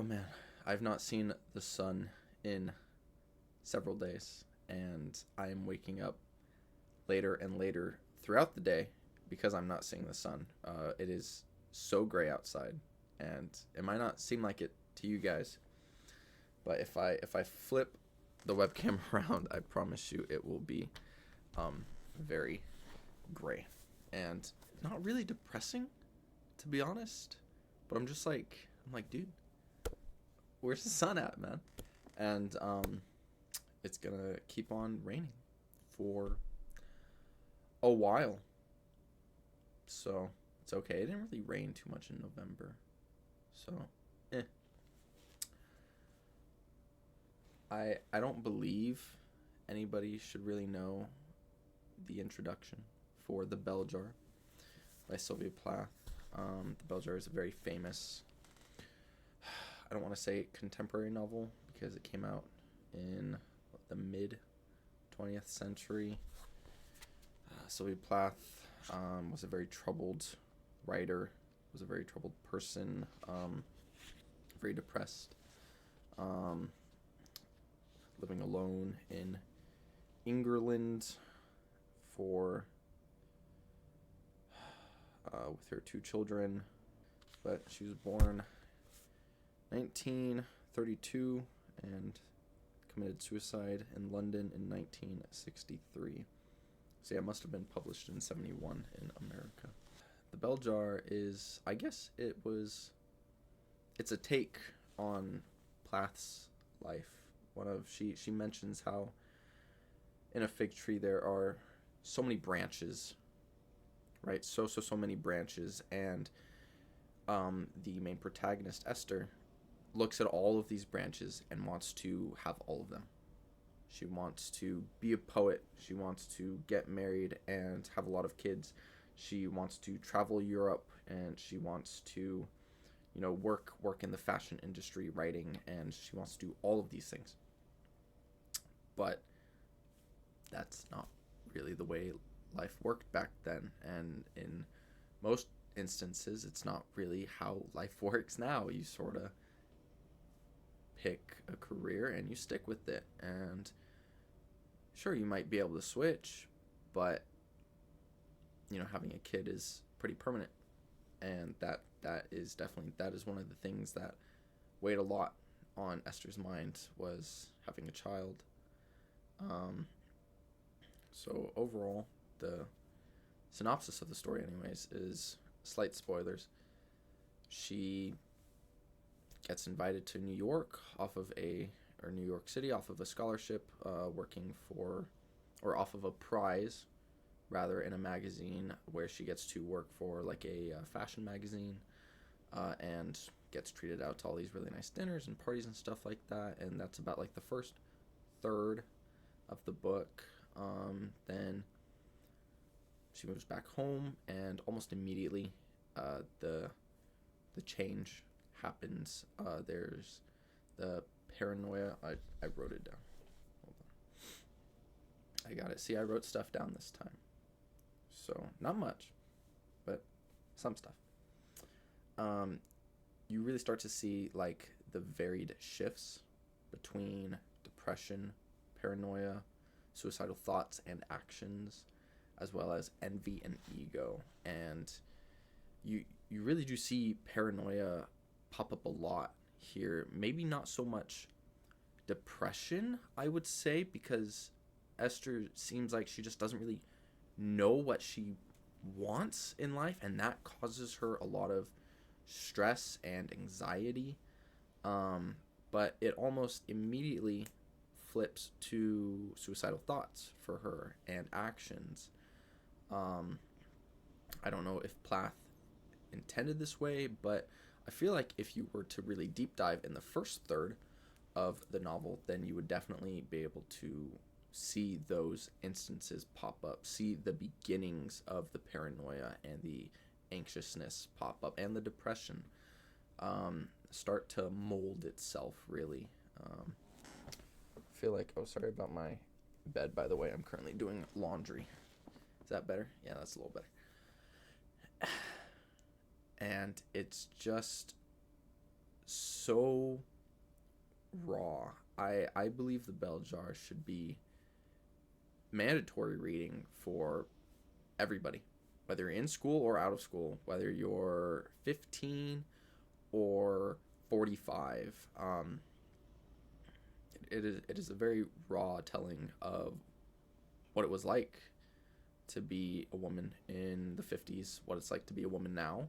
man, I've not seen the sun in several days, and I am waking up later and later throughout the day because I'm not seeing the sun. It is so gray outside, and it might not seem like it to you guys, but if I flip the webcam around, I promise you it will be very gray and not really depressing, to be honest. But I'm like, dude, where's the sun at, man? And it's gonna keep on raining for a while, so it's okay. It didn't really rain too much in November, so eh. I don't believe anybody should really know the introduction for The Bell Jar by Sylvia Plath. The Bell Jar is a very famous, I don't want to say contemporary novel because it came out in the mid 20th century. Sylvia Plath was a very troubled writer, was a very troubled person, very depressed, living alone in England for with her two children. But she was born 1932 and committed suicide in London in 1963. So yeah, it must have been published in 71 in America. The Bell Jar is, I guess it's a take on Plath's life. She mentions how in a fig tree there are so many branches, right? So many branches, and the main protagonist, Esther, looks at all of these branches and wants to have all of them. She wants to be a poet. She wants to get married and have a lot of kids. She wants to travel Europe, and she wants to, work in the fashion industry, writing, and she wants to do all of these things. But that's not really the way life worked back then, and in most instances, it's not really how life works now. You sort of pick a career and you stick with it, and sure, you might be able to switch, but having a kid is pretty permanent, and that is one of the things that weighed a lot on Esther's mind, was having a child. So overall, the synopsis of the story anyways is, slight spoilers, she gets invited to New York New York City off of a scholarship, working for, or off of a prize rather, in a magazine, where she gets to work for like a fashion magazine, and gets treated out to all these really nice dinners and parties and stuff like that. And that's about like the first third of the book. Then she moves back home, and almost immediately the change happens. There's the paranoia. I wrote it down. Hold on. I got it. See, I wrote stuff down this time. So, not much, but some stuff. You really start to see like the varied shifts between depression, paranoia, suicidal thoughts and actions, as well as envy and ego. And you really do see paranoia pop up a lot here. Maybe not so much depression, I would say, because Esther seems like she just doesn't really know what she wants in life, and that causes her a lot of stress and anxiety. But it almost immediately flips to suicidal thoughts for her and actions. I don't know if Plath intended this way, but I feel like if you were to really deep dive in the first third of the novel, then you would definitely be able to see those instances pop up, see the beginnings of the paranoia and the anxiousness pop up, and the depression start to mold itself, really. I feel like, oh, sorry about my bed, by the way. I'm currently doing laundry. Is that better? Yeah, that's a little better. And it's just so raw. I believe the Bell Jar should be mandatory reading for everybody, whether you're in school or out of school, whether you're 15 or 45. It is a very raw telling of what it was like to be a woman in the 50s, what it's like to be a woman now,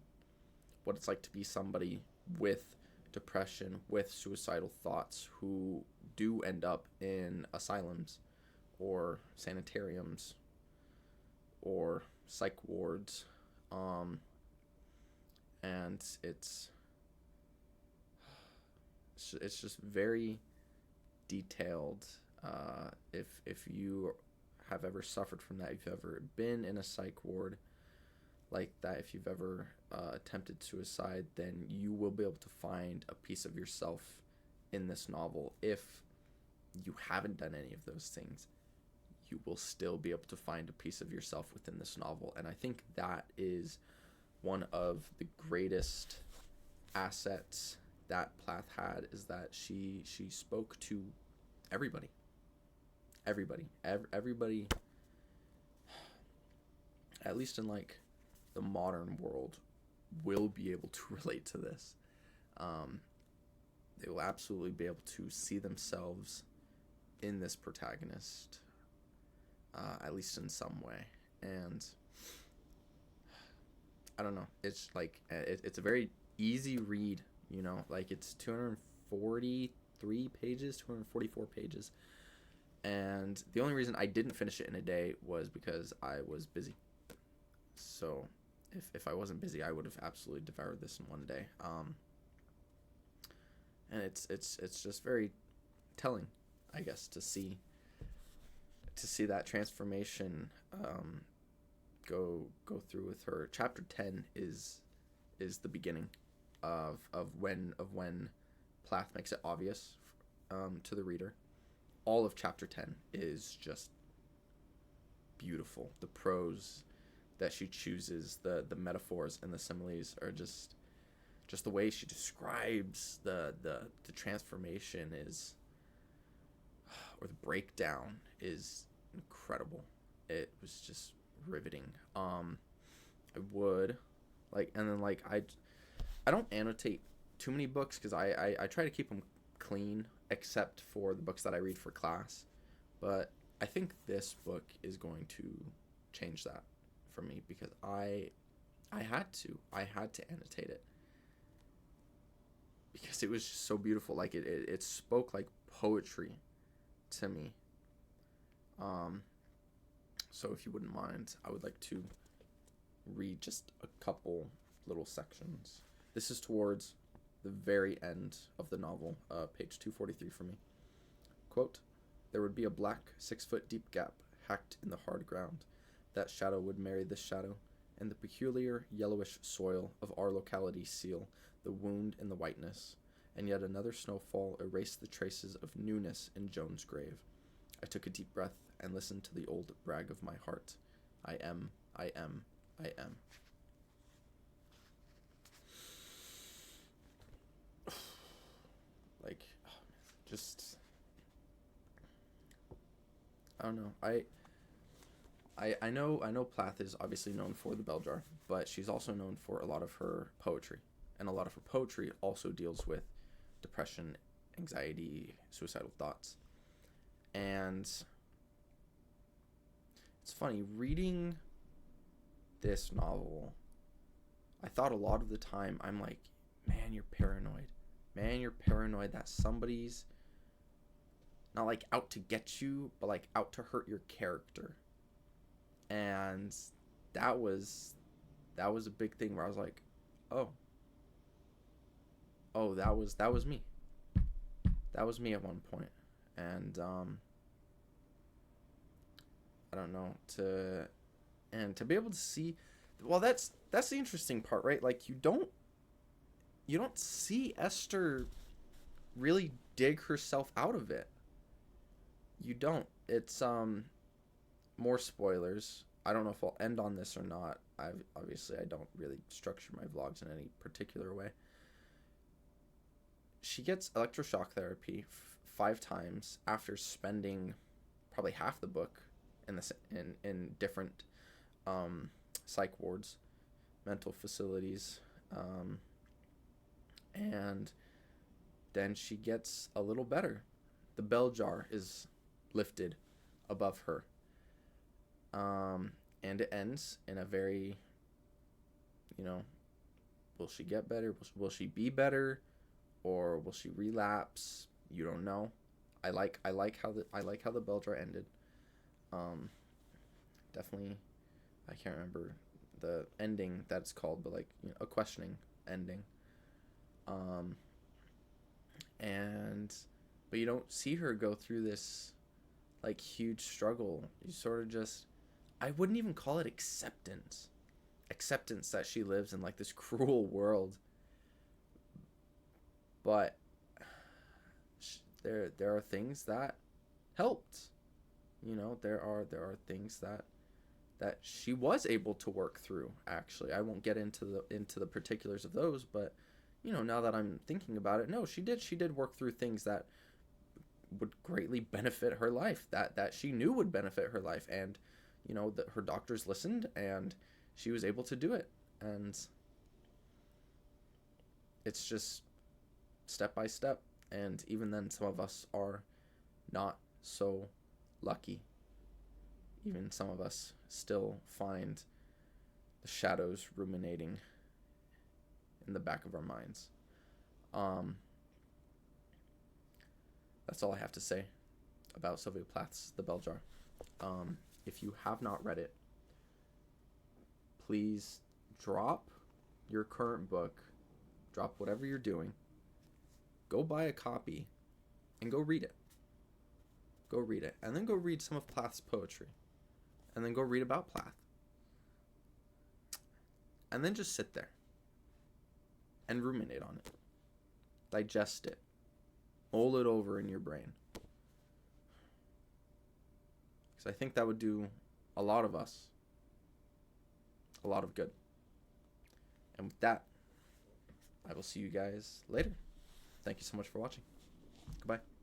what it's like to be somebody with depression, with suicidal thoughts, who do end up in asylums or sanitariums or psych wards. And it's just very detailed. If you have ever suffered from that, if you've ever been in a psych ward like that, if you've ever attempted suicide, then you will be able to find a piece of yourself in this novel. If you haven't done any of those things, you will still be able to find a piece of yourself within this novel. And I think that is one of the greatest assets that Plath had, is that she spoke to everybody. Everybody, at least in like the modern world, will be able to relate to this. They will absolutely be able to see themselves in this protagonist, at least in some way. And I don't know, it's like it's a very easy read, you know, like it's 244 pages. And the only reason I didn't finish it in a day was because I was busy. So if I wasn't busy, I would have absolutely devoured this in one day. And it's just very telling, I guess, to see that transformation go through with her. Chapter 10 is the beginning of when Plath makes it obvious to the reader. All of chapter 10 is just beautiful. The prose that she chooses, the metaphors and the similes are just the way she describes the transformation is, or the breakdown is incredible. It was just riveting. I would like, and then like I don't annotate too many books because I try to keep them clean, except for the books that I read for class. But I think this book is going to change that for me, because I had to annotate it, because it was just so beautiful. Like it spoke like poetry to me. So if you wouldn't mind, I would like to read just a couple little sections. This is towards the very end of the novel, page 243 for me. Quote, "There would be a black 6-foot deep gap hacked in the hard ground. That shadow would marry this shadow, and the peculiar yellowish soil of our locality seal the wound in the whiteness, and yet another snowfall erased the traces of newness in Joan's grave. I took a deep breath and listened to the old brag of my heart. I am, I am, I am." Like, just, I don't know. I know Plath is obviously known for the Bell Jar, but she's also known for a lot of her poetry, and a lot of her poetry also deals with depression, anxiety, suicidal thoughts. And it's funny, reading this novel, I thought a lot of the time, I'm like, man, you're paranoid. Man, you're paranoid that somebody's not like out to get you, but like out to hurt your character. And that was a big thing where I was like, oh, that was me. That was me at one point. And I don't know, to be able to see, well, that's the interesting part, right? Like you don't see Esther really dig herself out of it. You don't. It's more spoilers. I don't know if I'll end on this or not. I don't really structure my vlogs in any particular way. she gets electroshock therapy 5 times after spending probably half the book in different psych wards, mental facilities, and then she gets a little better. The bell jar is lifted above her, and it ends in a very, will she get better? Will she be better, or will she relapse? You don't know. I like how the bell jar ended. Definitely, I can't remember the ending that's called, but a questioning ending. But you don't see her go through this huge struggle. You sort of just, I wouldn't even call it acceptance that she lives in this cruel world, but there are things that helped. There are things that she was able to work through. Actually, I won't get into the particulars of those, but now that I'm thinking about it, no, she did work through things that would greatly benefit her life, that she knew would benefit her life, and that her doctors listened, and she was able to do it. And it's just step by step, and even then some of us are not so lucky. Even some of us still find the shadows ruminating in the back of our minds. That's all I have to say about Sylvia Plath's The Bell Jar. If you have not read it, please drop your current book, drop whatever you're doing, go buy a copy, and go read it. Go read it, and then go read some of Plath's poetry, and then go read about Plath, and then just sit there and ruminate on it, digest it, mull it over in your brain, because I think that would do a lot of us a lot of good. And with that, I will see you guys later. Thank you so much for watching. Goodbye.